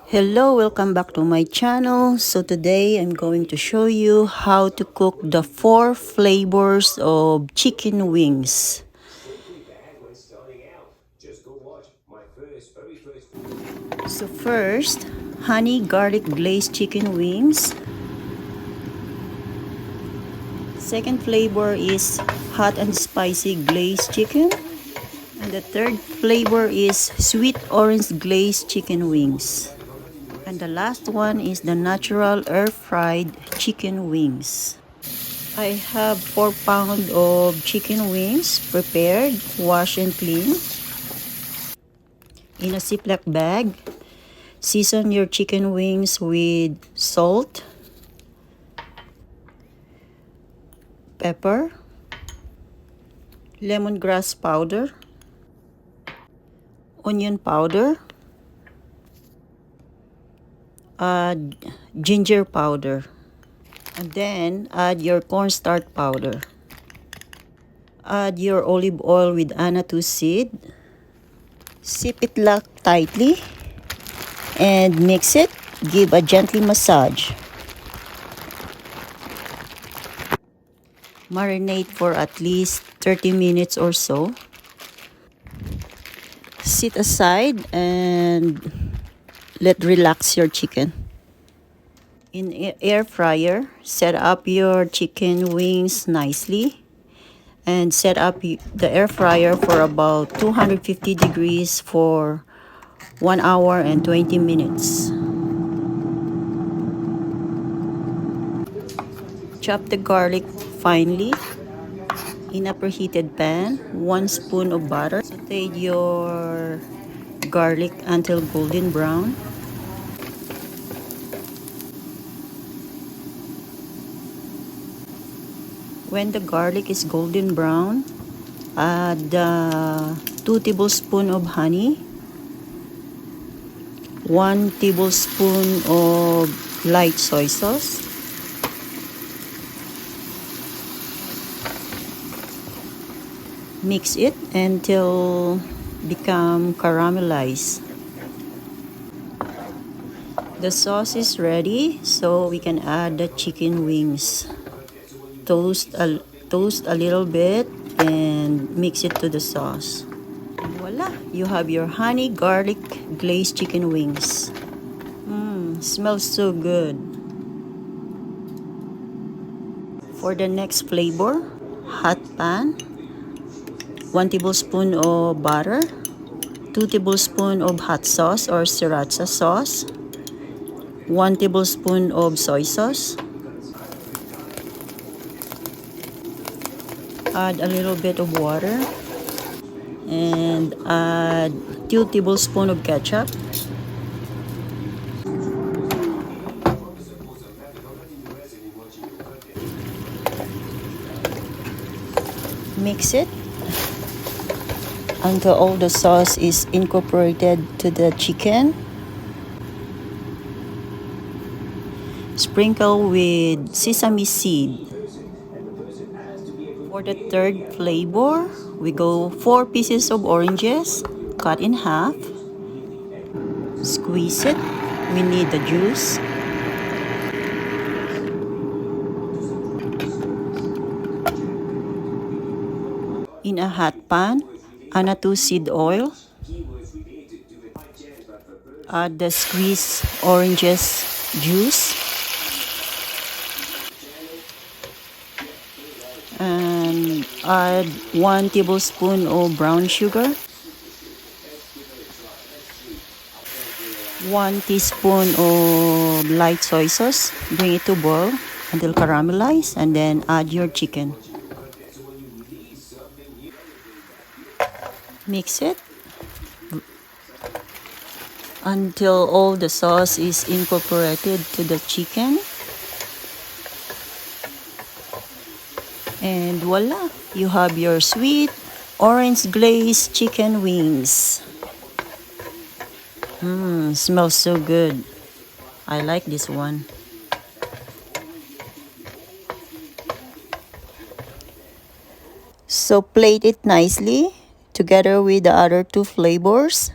Hello, welcome back to my channel. So today I'm going to show you how to cook the 4 flavors of chicken wings. So first, honey garlic glazed chicken wings. Second flavor is hot and spicy glazed chicken. And the third flavor is sweet orange glazed chicken wings. And the last one is the natural air-fried chicken wings. I have 4 pounds of chicken wings prepared, washed and cleaned. In a Ziploc bag, season your chicken wings with salt, pepper, lemongrass powder, onion powder, add ginger powder, and then add your cornstarch powder. Add your olive oil with Anato seed. Sip it lock tightly and mix it. Give a gently massage. Marinate for at least 30 minutes or so. Sit aside and let relax your chicken. In air fryer, set up your chicken wings nicely and set up the air fryer for about 250 degrees for 1 hour and 20 minutes. Chop the garlic finely. In a preheated pan, 1 spoon of butter. Saute your garlic until golden brown. When the garlic is golden brown, add 2 tablespoons of honey, 1 tablespoon of light soy sauce, mix it until become caramelized. The sauce is ready, so we can add the chicken wings. Toast a little bit and mix it to the sauce. And voila, you have your honey garlic glazed chicken wings. Smells so good. For the next flavor, hot pan, 1 tablespoon of butter, 2 tablespoons of hot sauce or sriracha sauce, 1 tablespoon of soy sauce. Add a little bit of water and add 2 tablespoons of ketchup. Mix it until all the sauce is incorporated to the chicken. Sprinkle with sesame seed. For the third flavor, we go 4 pieces of oranges, cut in half. Squeeze it. We need the juice. In a hot pan, Anato seed oil. Add the squeezed oranges juice. And add 1 tablespoon of brown sugar, 1 teaspoon of light soy sauce. Bring it to boil until caramelized, and then add your chicken. Mix it until all the sauce is incorporated to the chicken. And voila, you have your sweet orange glazed chicken wings. Smells so good. I like this one. So plate it nicely together with the other 2 flavors.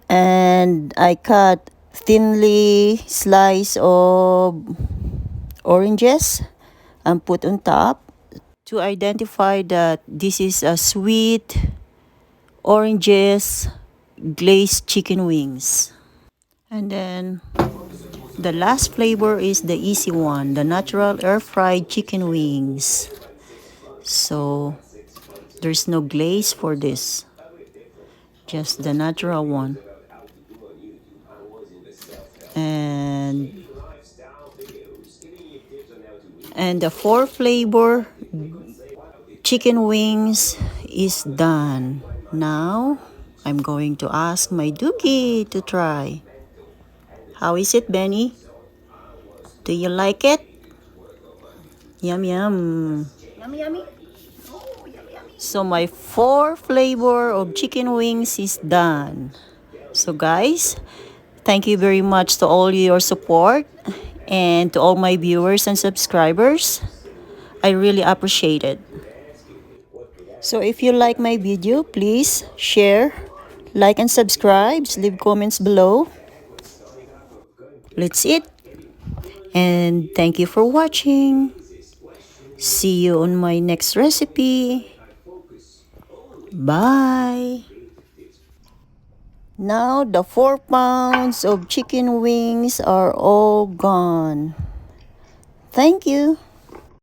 And I cut thinly slice of oranges and put on top to identify that this is a sweet oranges glazed chicken wings. And then the last flavor is the easy one, the natural air fried chicken wings. So there's no glaze for this, just the natural one. And the four flavor chicken wings is done. Now I'm going to ask my Dookie to try. How is it, Benny? Do you like it? Yum yum. Yummy, yummy. So my four flavor of chicken wings is done. So guys, thank you very much to all your support and to all my viewers and subscribers. I really appreciate it. So if you like my video, please share, like and subscribe, leave comments below. Let's eat. And thank you for watching. See you on my next recipe. Bye. Now the 4 pounds of chicken wings are all gone. Thank you.